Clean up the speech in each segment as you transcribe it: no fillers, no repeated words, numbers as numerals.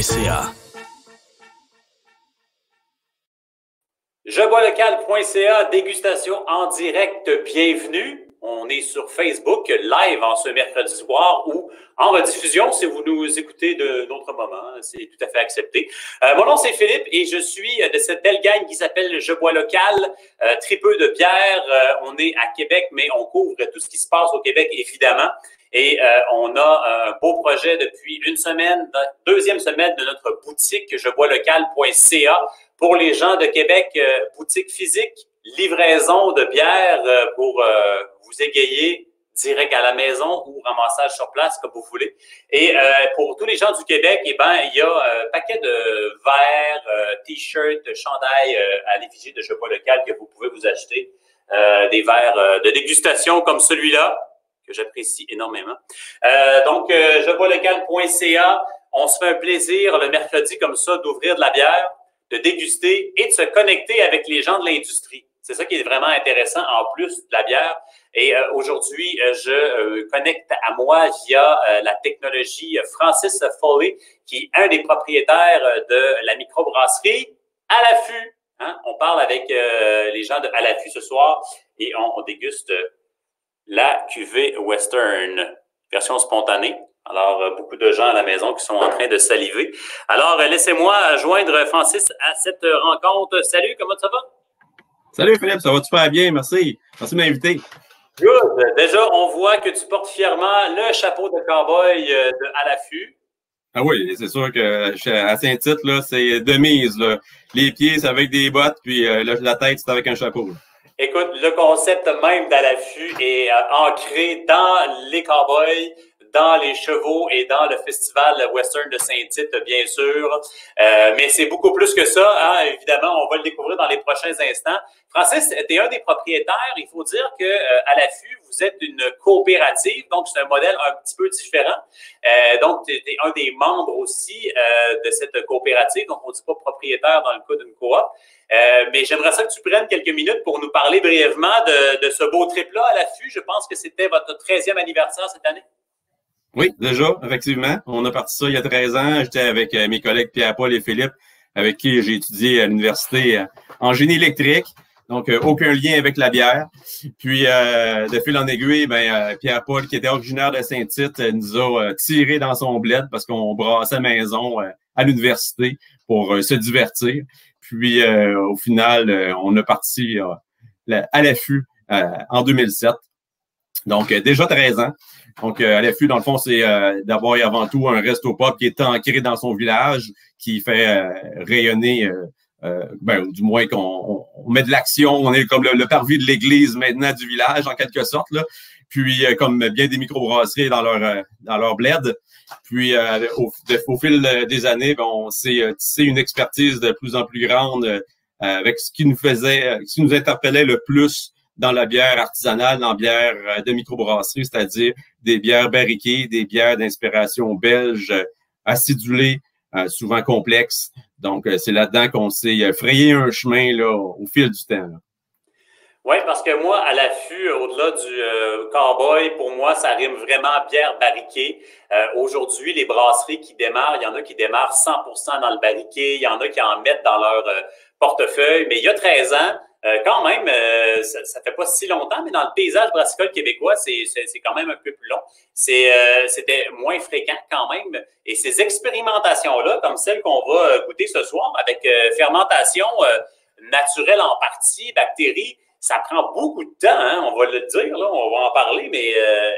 jeboislocal.ca. Jeboislocal.ca, dégustation en direct, bienvenue. On est sur Facebook, live en ce mercredi soir ou en rediffusion si vous nous écoutez d'un autre moment, c'est tout à fait accepté. Mon nom c'est Philippe et je suis de cette belle gang qui s'appelle Je Bois Local, tripeux de bière. On est à Québec, mais on couvre tout ce qui se passe au Québec évidemment. Et on a un beau projet depuis une semaine, deuxième semaine de notre boutique jeboislocal.ca. Pour les gens de Québec, boutique physique, livraison de bière pour vous égayer direct à la maison ou ramassage sur place, comme vous voulez. Et pour tous les gens du Québec, eh ben, il y a un paquet de verres, t-shirts, chandails à l'effigie de Je Bois Local que vous pouvez vous acheter. Des verres de dégustation comme celui-là, que j'apprécie énormément. Donc, jeboislocal.ca, on se fait un plaisir le mercredi comme ça d'ouvrir de la bière, de déguster et de se connecter avec les gens de l'industrie. C'est ça qui est vraiment intéressant en plus de la bière. Et aujourd'hui, je connecte à moi via la technologie Francis Foley, qui est un des propriétaires de la microbrasserie À l'Affût. Hein? On parle avec les gens de À l'Affût ce soir et on déguste la cuvée Western, version spontanée. Alors, beaucoup de gens à la maison qui sont en train de saliver. Alors, laissez-moi joindre Francis à cette rencontre. Salut, comment ça va? Salut Philippe, ça va super bien, merci. Merci de m'inviter. Good. Déjà, on voit que tu portes fièrement le chapeau de cow-boy de À l'Affût. Ah oui, c'est sûr que à Saint-Tite, là, c'est de mise. Là. Les pieds, c'est avec des bottes, puis la tête, c'est avec un chapeau. Là. Écoute, le concept même d'À l'Affût est ancré dans les cow-boys, dans les chevaux et dans le festival western de Saint-Tite, bien sûr. Mais c'est beaucoup plus que ça. Hein? Évidemment, on va le découvrir dans les prochains instants. Francis, tu es un des propriétaires. Il faut dire que à l'Affût, vous êtes une coopérative, donc c'est un modèle un petit peu différent. Donc, tu es un des membres aussi de cette coopérative. Donc, on ne dit pas propriétaire dans le cas d'une coop. Mais j'aimerais ça que tu prennes quelques minutes pour nous parler brièvement de ce beau trip-là à l'Affût. Je pense que c'était votre 13e anniversaire cette année. Oui, déjà, effectivement. On a parti ça il y a 13 ans. J'étais avec mes collègues Pierre-Paul et Philippe, avec qui j'ai étudié à l'université en génie électrique. Donc, aucun lien avec la bière. Puis, de fil en aiguille, Pierre-Paul, qui était originaire de Saint-Tite, nous a tiré dans son bled parce qu'on brassait maison à l'université pour se divertir. Puis, au final, on a parti à l'Affût en 2007. Donc, déjà 13 ans. Donc, à l'Affût, dans le fond, c'est d'abord et avant tout un resto-pub qui est ancré dans son village, qui fait rayonner, du moins qu'on met de l'action. On est comme le parvis de l'église maintenant du village, en quelque sorte, là. Puis, comme bien des microbrasseries dans leur bled. Puis, au fil des années, on s'est tissé une expertise de plus en plus grande avec ce qui nous interpellait le plus dans la bière artisanale, dans la bière de microbrasserie, c'est-à-dire des bières barriquées, des bières d'inspiration belge, acidulées, souvent complexes. Donc, c'est là-dedans qu'on s'est frayé un chemin là, au fil du temps. Oui, parce que moi, à l'Affût, au-delà du cowboy, pour moi, ça rime vraiment bière barriquée. Aujourd'hui, les brasseries qui démarrent, il y en a qui démarrent 100% dans le barriqué, il y en a qui en mettent dans leur portefeuille. Mais il y a 13 ans, quand même, ça fait pas si longtemps, mais dans le paysage brassicole québécois, c'est quand même un peu plus long. C'était moins fréquent quand même. Et ces expérimentations-là, comme celle qu'on va goûter ce soir, avec fermentation naturelle en partie, bactéries, ça prend beaucoup de temps, hein, on va le dire, là, on va en parler, mais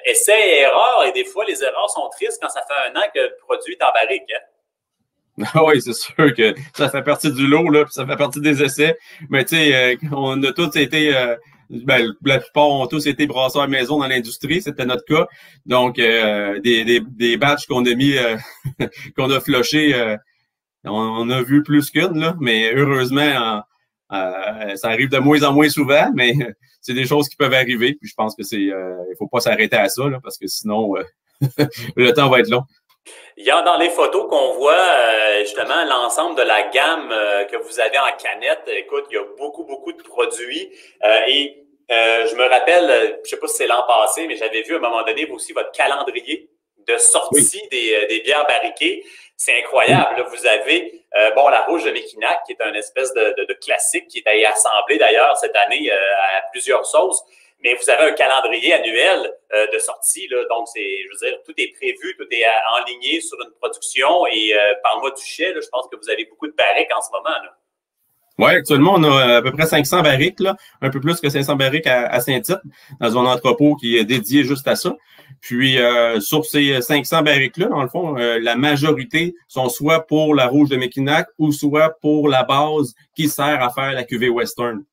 essais et erreurs, et des fois, les erreurs sont tristes quand ça fait 1 an que le produit est en barrique. Hein? Ah oui, c'est sûr que ça fait partie du lot, là, puis ça fait partie des essais. Mais tu sais, on a tous été, la plupart ont tous été brasseurs maison dans l'industrie, c'était notre cas. Donc, des batchs qu'on a mis, qu'on a flushés, on a vu plus qu'une, là, mais heureusement, ça arrive de moins en moins souvent, mais c'est des choses qui peuvent arriver. Puis je pense que il faut pas s'arrêter à ça, là, parce que sinon, le temps va être long. Il y a dans les photos qu'on voit justement l'ensemble de la gamme que vous avez en canette. Écoute, il y a beaucoup, beaucoup de produits. Je me rappelle, je sais pas si c'est l'an passé, mais j'avais vu à un moment donné aussi votre calendrier de sortie des bières barriquées. C'est incroyable. Là, vous avez la Rouge de Mekinac, qui est un espèce de classique qui est assemblé d'ailleurs cette année à plusieurs sauces. Mais vous avez un calendrier annuel de sortie, là, donc je veux dire, tout est prévu, tout est enligné sur une production. Et parle-moi du chai, là, je pense que vous avez beaucoup de barriques en ce moment, là. Oui, actuellement, on a à peu près 500 barriques, là, un peu plus que 500 barriques à Saint-Tite, dans un entrepôt qui est dédié juste à ça. Puis, sur ces 500 barriques-là, dans le fond, la majorité sont soit pour la Rouge de Mekinac ou soit pour la base qui sert à faire la cuvée Western.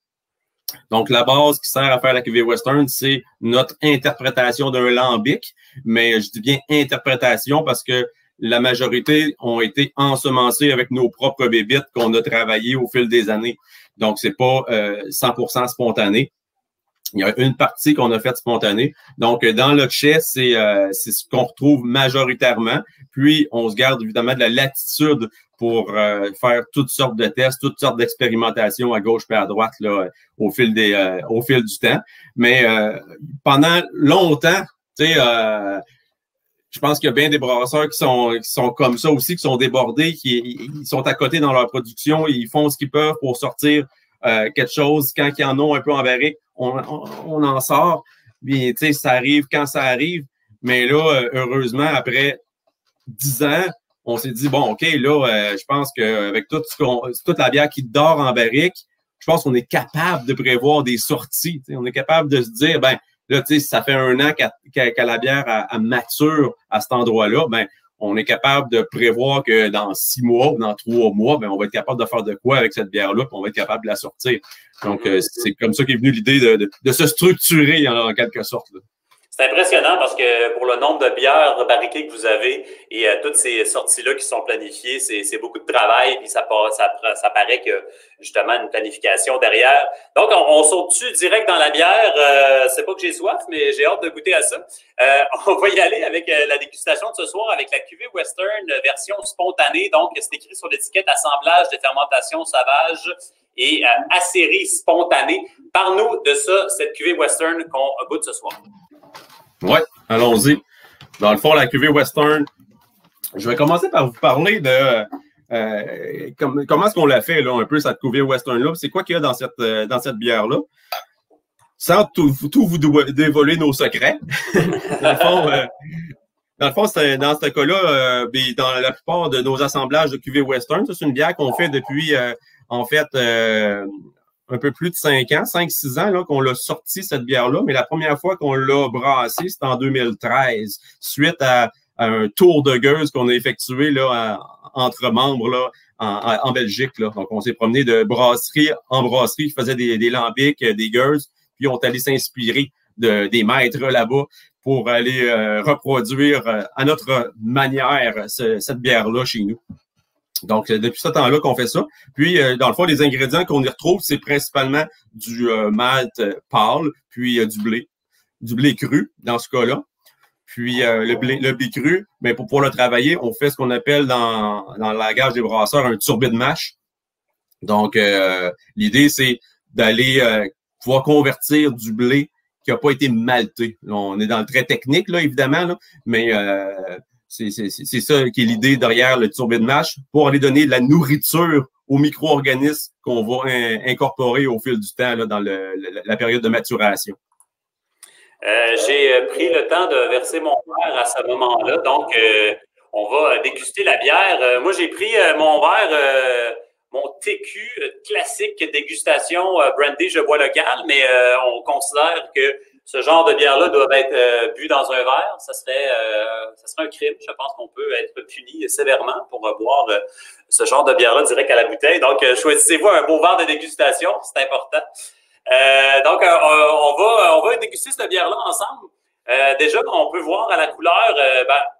Donc, la base qui sert à faire la cuvée Western, c'est notre interprétation d'un lambic, mais je dis bien interprétation parce que la majorité ont été ensemencées avec nos propres bébites qu'on a travaillées au fil des années. Donc, c'est pas 100% spontané. Il y a une partie qu'on a faite spontanée. Donc, dans le chai, c'est ce qu'on retrouve majoritairement. Puis, on se garde évidemment de la latitude pour faire toutes sortes de tests, toutes sortes d'expérimentations à gauche et à droite là, au fil du temps. Mais pendant longtemps, tu sais, je pense qu'il y a bien des brasseurs qui sont comme ça aussi, qui sont débordés, ils sont à côté dans leur production, ils font ce qu'ils peuvent pour sortir quelque chose. Quand ils en ont un peu en barrique, on en sort. Puis, tu sais, ça arrive quand ça arrive. Mais là, heureusement, après 10 ans, on s'est dit, bon, OK, là, je pense qu'avec toute la bière qui dort en barrique, je pense qu'on est capable de prévoir des sorties. On est capable de se dire, ben là, tu sais, ça fait 1 an qu'à la bière elle mature à cet endroit-là, ben on est capable de prévoir que dans 6 mois ou dans 3 mois, ben on va être capable de faire de quoi avec cette bière-là, puis on va être capable de la sortir. Donc, c'est comme ça qu'est venue l'idée de se structurer en quelque sorte, là. C'est impressionnant parce que pour le nombre de bières barriquées que vous avez et toutes ces sorties-là qui sont planifiées, c'est beaucoup de travail puis ça paraît que justement une planification derrière. Donc, on saute-tu direct dans la bière? C'est pas que j'ai soif, mais j'ai hâte de goûter à ça. On va y aller avec la dégustation de ce soir avec la cuvée Western version spontanée. Donc, c'est écrit sur l'étiquette assemblage de fermentation sauvage et acérie spontanée. Parle-nous de ça, cette cuvée Western qu'on goûte ce soir. Oui, allons-y. Dans le fond, la cuvée Western, je vais commencer par vous parler de comment est-ce qu'on l'a fait, là, un peu, cette cuvée Western-là. C'est quoi qu'il y a dans cette bière-là? Sans tout vous dévoiler nos secrets. Dans le fond, dans ce cas-là, dans la plupart de nos assemblages de cuvée Western, c'est une bière qu'on fait depuis, un peu plus de 5-6 ans, là, qu'on l'a sorti, cette bière-là. Mais la première fois qu'on l'a brassée, c'était en 2013, suite à un tour de gueuse qu'on a effectué, là, entre membres, là, en Belgique, là. Donc, on s'est promené de brasserie en brasserie qui faisait des lambics, des gueuses, puis on est allé s'inspirer des maîtres là-bas pour aller reproduire à notre manière cette bière-là chez nous. Donc, depuis ce temps-là qu'on fait ça. Puis, dans le fond, les ingrédients qu'on y retrouve, c'est principalement du malt pâle, puis du blé cru, dans ce cas-là. Puis, le blé cru, mais pour pouvoir le travailler, on fait ce qu'on appelle dans le langage des brasseurs un turbine mash. Donc, l'idée, c'est d'aller pouvoir convertir du blé qui n'a pas été malté. Là, on est dans le très technique, là, évidemment, là, mais c'est ça qui est l'idée derrière le turbine mash, pour aller donner de la nourriture aux micro-organismes qu'on va incorporer au fil du temps là, dans la période de maturation. J'ai pris le temps de verser mon verre à ce moment-là, donc on va déguster la bière. Moi, j'ai pris mon verre, mon TQ classique dégustation brandy je bois local, mais on considère que ce genre de bière-là doit être bu dans un verre. Ça serait un crime. Je pense qu'on peut être puni sévèrement pour boire ce genre de bière-là direct à la bouteille. Donc, choisissez-vous un beau verre de dégustation, c'est important. Donc, on va déguster cette bière-là ensemble. Déjà, on peut voir à la couleur,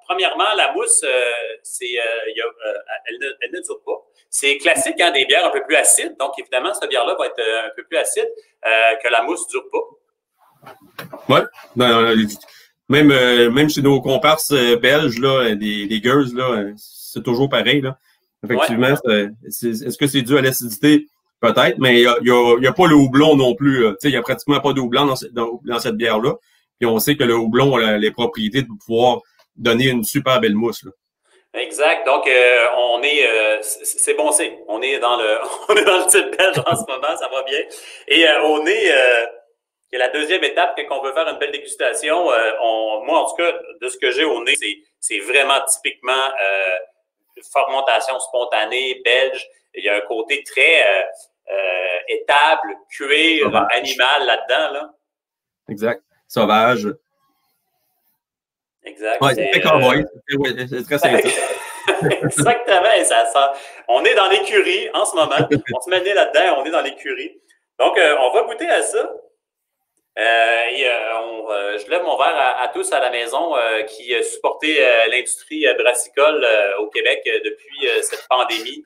premièrement, la mousse, elle ne dure pas. C'est classique, hein, des bières un peu plus acides. Donc, évidemment, cette bière-là va être un peu plus acide que la mousse ne dure pas. Oui, même chez nos comparses belges, là, des gueuses, là, c'est toujours pareil. Là. Effectivement, ouais. Est-ce que c'est dû à l'acidité? Peut-être, mais il y a pas le houblon non plus. Il y a pratiquement pas de houblon dans cette bière-là. Puis on sait que le houblon a les propriétés de pouvoir donner une super belle mousse. Là. Exact. Donc, c'est bon signe. On est dans le, on est dans le type belge en ce moment, ça va bien. Et il y a la deuxième étape, quand on veut faire une belle dégustation. Moi, en tout cas, de ce que j'ai au nez, c'est vraiment typiquement fermentation spontanée belge. Il y a un côté très étable, cuir, sauvage, animal là-dedans. Là. Exact. Sauvage. Exact. Ouais, c'est très cowboy. C'est très sympa. Exactement. On est dans l'écurie en ce moment. On se met le nez là-dedans, on est dans l'écurie. Donc, on va goûter à ça. Je lève mon verre à tous à la maison qui supportaient l'industrie brassicole au Québec depuis cette pandémie.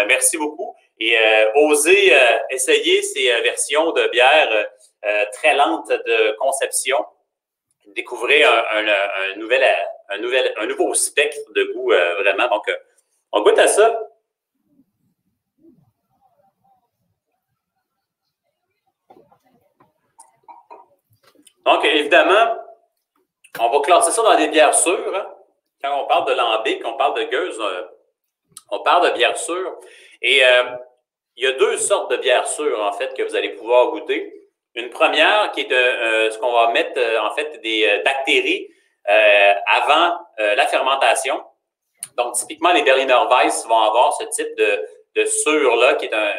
Merci beaucoup. Et osez essayer ces versions de bière très lentes de conception. Découvrez un nouveau spectre de goût vraiment. Donc, on goûte à ça. Donc, évidemment, on va classer ça dans des bières sûres. Hein? Quand on parle de lambic, on parle de gueuse, on parle de bières sûres. Et il y a deux sortes de bières sûres, en fait, que vous allez pouvoir goûter. Une première qui est ce qu'on va mettre, en fait, des bactéries avant la fermentation. Donc, typiquement, les Berliner Weiss vont avoir ce type de sûre-là, qui est un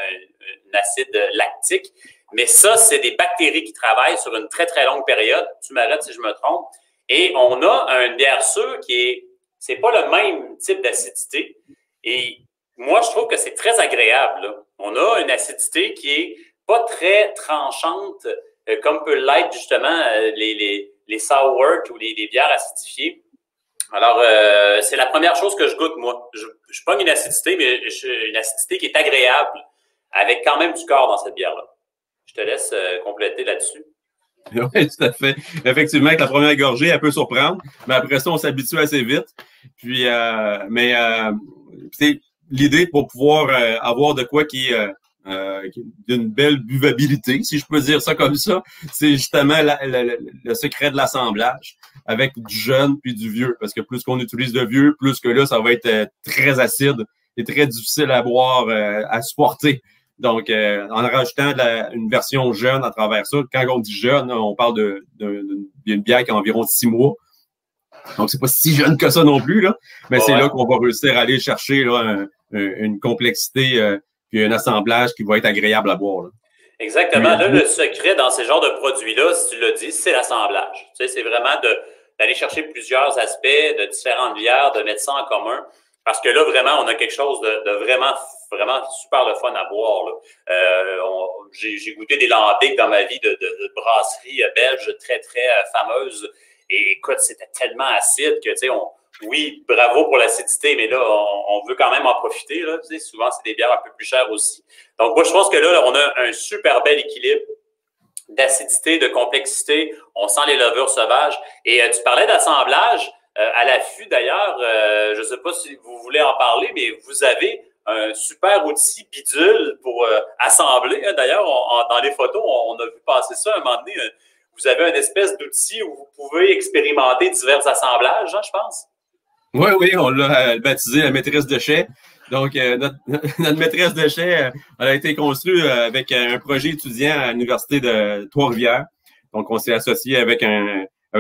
acide lactique. Mais ça, c'est des bactéries qui travaillent sur une très, très longue période. Tu m'arrêtes si je me trompe. Et on a une bière sûre c'est pas le même type d'acidité. Et moi, je trouve que c'est très agréable. Là. On a une acidité qui est pas très tranchante, comme peut l'être justement les sour ou les bières acidifiées. Alors, c'est la première chose que je goûte, moi. Je pogne une acidité, mais une acidité qui est agréable, avec quand même du corps dans cette bière-là. Je te laisse compléter là-dessus. Oui, tout à fait. Effectivement, avec la première gorgée, elle peut surprendre, mais après ça, on s'habitue assez vite. Puis, c'est l'idée pour pouvoir avoir de quoi qui est d'une belle buvabilité, si je peux dire ça comme ça, c'est justement le secret de l'assemblage avec du jeune puis du vieux. Parce que plus qu'on utilise de vieux, plus que là, ça va être très acide et très difficile à boire, à supporter. Donc, en rajoutant une version jeune à travers ça, quand on dit jeune, on parle d'une bière qui a environ 6 mois. Donc, c'est pas si jeune que ça non plus, là. Mais c'est là qu'on va réussir à aller chercher là, une complexité puis un assemblage qui va être agréable à boire. Là. Exactement. Là, le secret dans ces genres de produits-là, si tu l'as dit, c'est l'assemblage. Tu sais, c'est vraiment d'aller chercher plusieurs aspects de différentes bières, de mettre ça en commun. Parce que là, vraiment, on a quelque chose de vraiment super le fun à boire. J'ai goûté des lambics dans ma vie de brasseries belges très, très fameuses. Et écoute, c'était tellement acide que, tu sais, oui, bravo pour l'acidité, mais là, on veut quand même en profiter. Là, tu sais, souvent, c'est des bières un peu plus chères aussi. Donc, moi, je pense que là, on a un super bel équilibre d'acidité, de complexité. On sent les levures sauvages. Et tu parlais d'assemblage. À l'affût, d'ailleurs, je ne sais pas si vous voulez en parler, mais vous avez un super outil bidule pour assembler. Hein. D'ailleurs, dans les photos, on a vu passer ça à un moment donné. Vous avez une espèce d'outil où vous pouvez expérimenter divers assemblages, hein, je pense. Oui, on l'a baptisé la maîtresse de chai. Donc, notre maîtresse de chai elle a été construite avec un projet étudiant à l'Université de Trois-Rivières. Donc, on s'est associé avec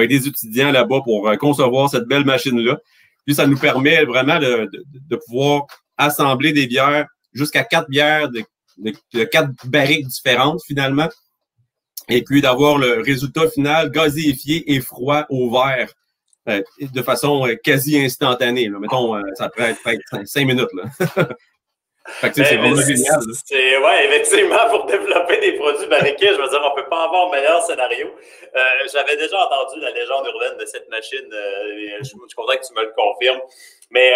des étudiants là-bas pour concevoir cette belle machine-là. Puis, ça nous permet vraiment de pouvoir assembler des bières jusqu'à 4 bières de 4 barriques différentes, finalement. Et puis, d'avoir le résultat final gazéifié et froid au verre. De façon quasi instantanée. Là. Mettons, ça prend peut-être 5 minutes. Là. Fait que, c'est vraiment génial. Oui, effectivement, pour développer des produits barriqués, je veux dire, on ne peut pas avoir un meilleur scénario. J'avais déjà entendu la légende urbaine de cette machine. Je suis content que tu me le confirmes. Mais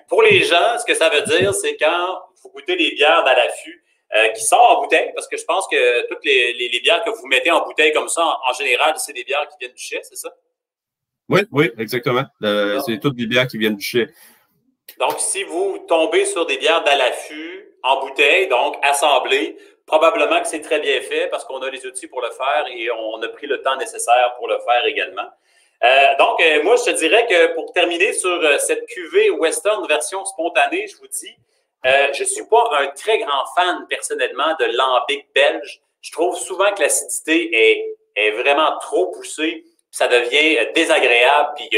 pour les gens, ce que ça veut dire, c'est quand vous goûtez des bières dans l'affût, qui sortent en bouteille, parce que je pense que toutes les bières que vous mettez en bouteille comme ça, en général, c'est des bières qui viennent du chai, c'est ça? Oui, exactement. C'est toutes des bières qui viennent du chai. Donc, si vous tombez sur des bières d'à l'affût en bouteille, donc assemblées, probablement que c'est très bien fait parce qu'on a les outils pour le faire et on a pris le temps nécessaire pour le faire également. Moi, je te dirais que pour terminer sur cette cuvée Western version spontanée, je vous dis, je ne suis pas un très grand fan personnellement de lambic belge. Je trouve souvent que l'acidité est vraiment trop poussée, ça devient désagréable, puis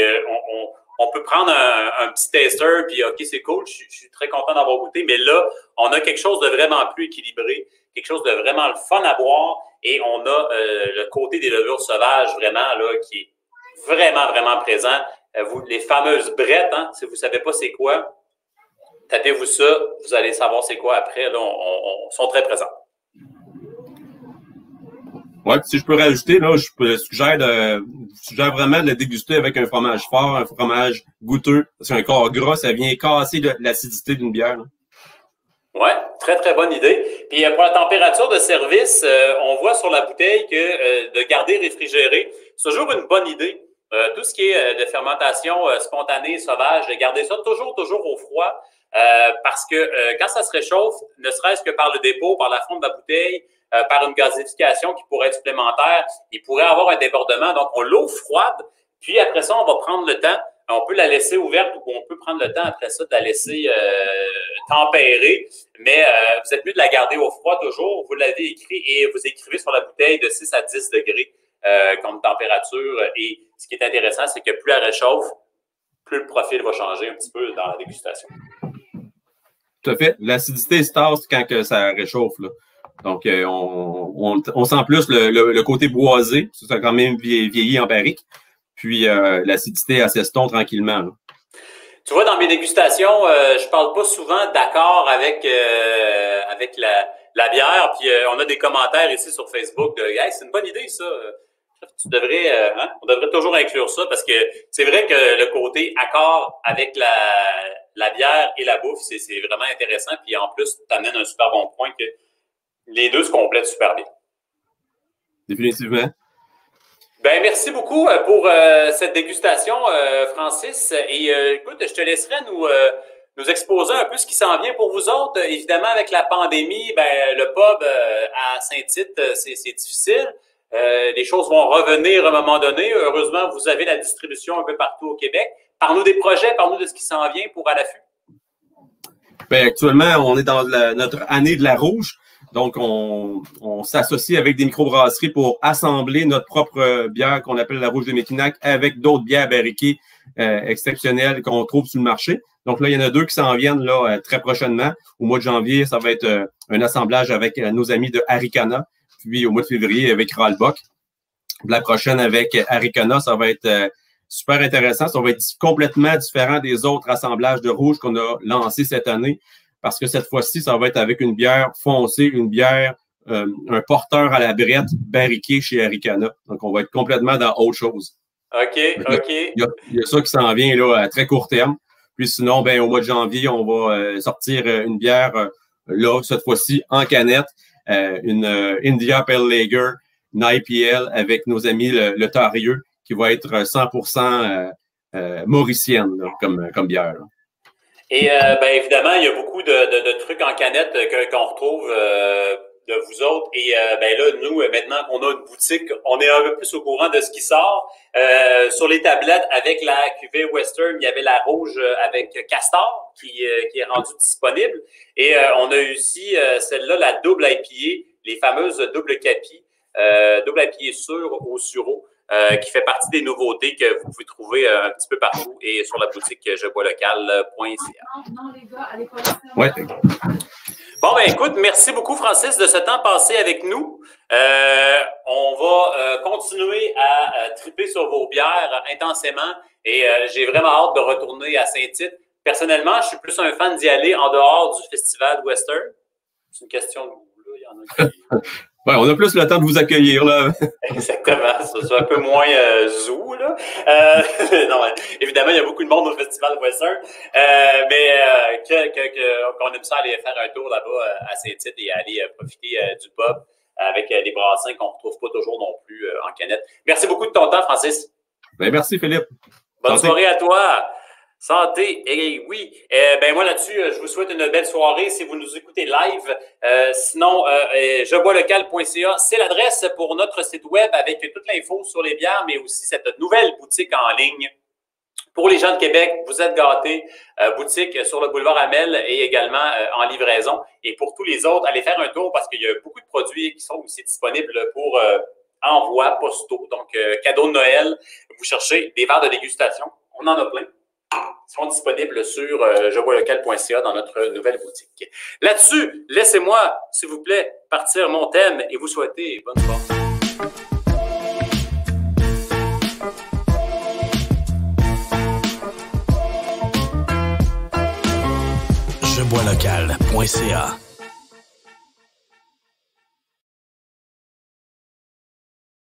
on peut prendre un petit taster, puis OK, c'est cool, je suis très content d'avoir goûté, mais là, on a quelque chose de vraiment plus équilibré, quelque chose de vraiment le fun à boire, et on a le côté des levures sauvages vraiment là qui est vraiment, vraiment présent. Les fameuses brettes, hein, si vous ne savez pas c'est quoi, tapez-vous ça, vous allez savoir c'est quoi après. Là, sont très présents. Oui, si je peux rajouter, là, je suggère vraiment de le déguster avec un fromage fort, un fromage goûteux. Parce qu'un corps gras, ça vient casser l'acidité d'une bière. Oui, très, très bonne idée. Puis pour la température de service, on voit sur la bouteille que de garder réfrigéré, c'est toujours une bonne idée. Tout ce qui est de fermentation spontanée, sauvage, de garder ça toujours au froid. Parce que quand ça se réchauffe, ne serait-ce que par le dépôt, par la fonte de la bouteille, par une gazification qui pourrait être supplémentaire, il pourrait avoir un débordement. Donc, on l'eau froide, puis après ça, on va prendre le temps. On peut la laisser ouverte ou on peut prendre le temps après ça de la laisser tempérer. Mais vous êtes mieux de la garder au froid toujours. Vous l'avez écrit et vous écrivez sur la bouteille de 6 à 10 degrés comme température. Et ce qui est intéressant, c'est que plus elle réchauffe, plus le profil va changer un petit peu dans la dégustation. Tout à fait. L'acidité se tasse quand que ça réchauffe, là. Donc, on sent plus le côté boisé. Ça a quand même vieilli en barrique. Puis, l'acidité, elle s'estompe tranquillement, là. Tu vois, dans mes dégustations, je parle pas souvent d'accord avec la bière. Puis, on a des commentaires ici sur Facebook de « Hey, c'est une bonne idée, ça. Tu devrais, on devrait toujours inclure ça parce que c'est vrai que le côté accord avec la bière et la bouffe, c'est vraiment intéressant. Puis, en plus, tu amènes un super bon point que les deux se complètent super bien. Définitivement. Ben merci beaucoup pour cette dégustation, Francis. Et écoute, je te laisserai nous exposer un peu ce qui s'en vient pour vous autres. Évidemment, avec la pandémie, ben le pub à Saint-Tite, c'est difficile. Les choses vont revenir à un moment donné. Heureusement, vous avez la distribution un peu partout au Québec. Parle-nous des projets, parle-nous de ce qui s'en vient pour à l'affût. Ben, actuellement, on est dans notre année de la rouge. Donc, on s'associe avec des microbrasseries pour assembler notre propre bière qu'on appelle la Rouge de Mekinac avec d'autres bières barriquées exceptionnelles qu'on trouve sur le marché. Donc là, il y en a deux qui s'en viennent là très prochainement. Au mois de janvier, ça va être un assemblage avec nos amis de Arikana. Puis au mois de février, avec Ralbock. La prochaine avec Arikana, ça va être super intéressant. Ça va être complètement différent des autres assemblages de rouge qu'on a lancés cette année. Parce que cette fois-ci, ça va être avec une bière foncée, une bière, un porteur à la brette barriqué chez Arikana. Donc, on va être complètement dans autre chose. OK. Il y a ça qui s'en vient là, à très court terme. Puis sinon, ben, au mois de janvier, on va sortir une bière, là, cette fois-ci, en canette, une India Pale Lager, une IPL avec nos amis le Tarieux, qui va être 100% mauricienne là, comme bière. Là. Et ben évidemment, il y a beaucoup de trucs en canette qu'on retrouve de vous autres. Et ben là, nous, maintenant qu'on a une boutique, on est un peu plus au courant de ce qui sort. Sur les tablettes, avec la cuvée Western, il y avait la rouge avec Castor qui est rendue disponible. Et on a aussi celle-là, la double IPA, les fameuses double capi, double IPA sûre au sureau. Qui fait partie des nouveautés que vous pouvez trouver un petit peu partout et sur la boutique jeboislocal.ca. Non, les gars, allez pas là. Ouais. Bon, ben écoute, merci beaucoup, Francis, de ce temps passé avec nous. On va continuer à triper sur vos bières intensément et j'ai vraiment hâte de retourner à Saint-Tite. Personnellement, je suis plus un fan d'y aller en dehors du festival Western. C'est une question de goût, là. Il y en a qui... Ouais, on a plus le temps de vous accueillir, là. Exactement. C'est un peu moins zoo, là. Non, évidemment, il y a beaucoup de monde au Festival Western. Mais qu'on aime ça aller faire un tour là-bas à Saint-Tite et aller profiter du pub avec des brassins qu'on ne retrouve pas toujours non plus en canette. Merci beaucoup de ton temps, Francis. Ben, merci, Philippe. Bonne soirée à toi. Santé, et oui. Ben moi là-dessus, je vous souhaite une belle soirée si vous nous écoutez live. Sinon, jeboislocal.ca, c'est l'adresse pour notre site web avec toute l'info sur les bières, mais aussi cette nouvelle boutique en ligne. Pour les gens de Québec, vous êtes gâtés. Boutique sur le boulevard Amel et également en livraison. Et pour tous les autres, allez faire un tour parce qu'il y a beaucoup de produits qui sont aussi disponibles pour envoi postaux. Donc, cadeau de Noël, vous cherchez des verres de dégustation. On en a plein. Ils sont disponibles sur jeboislocal.ca dans notre nouvelle boutique. Là-dessus, laissez-moi, s'il vous plaît, partir mon thème et vous souhaiter bonne soirée. jeboislocal.ca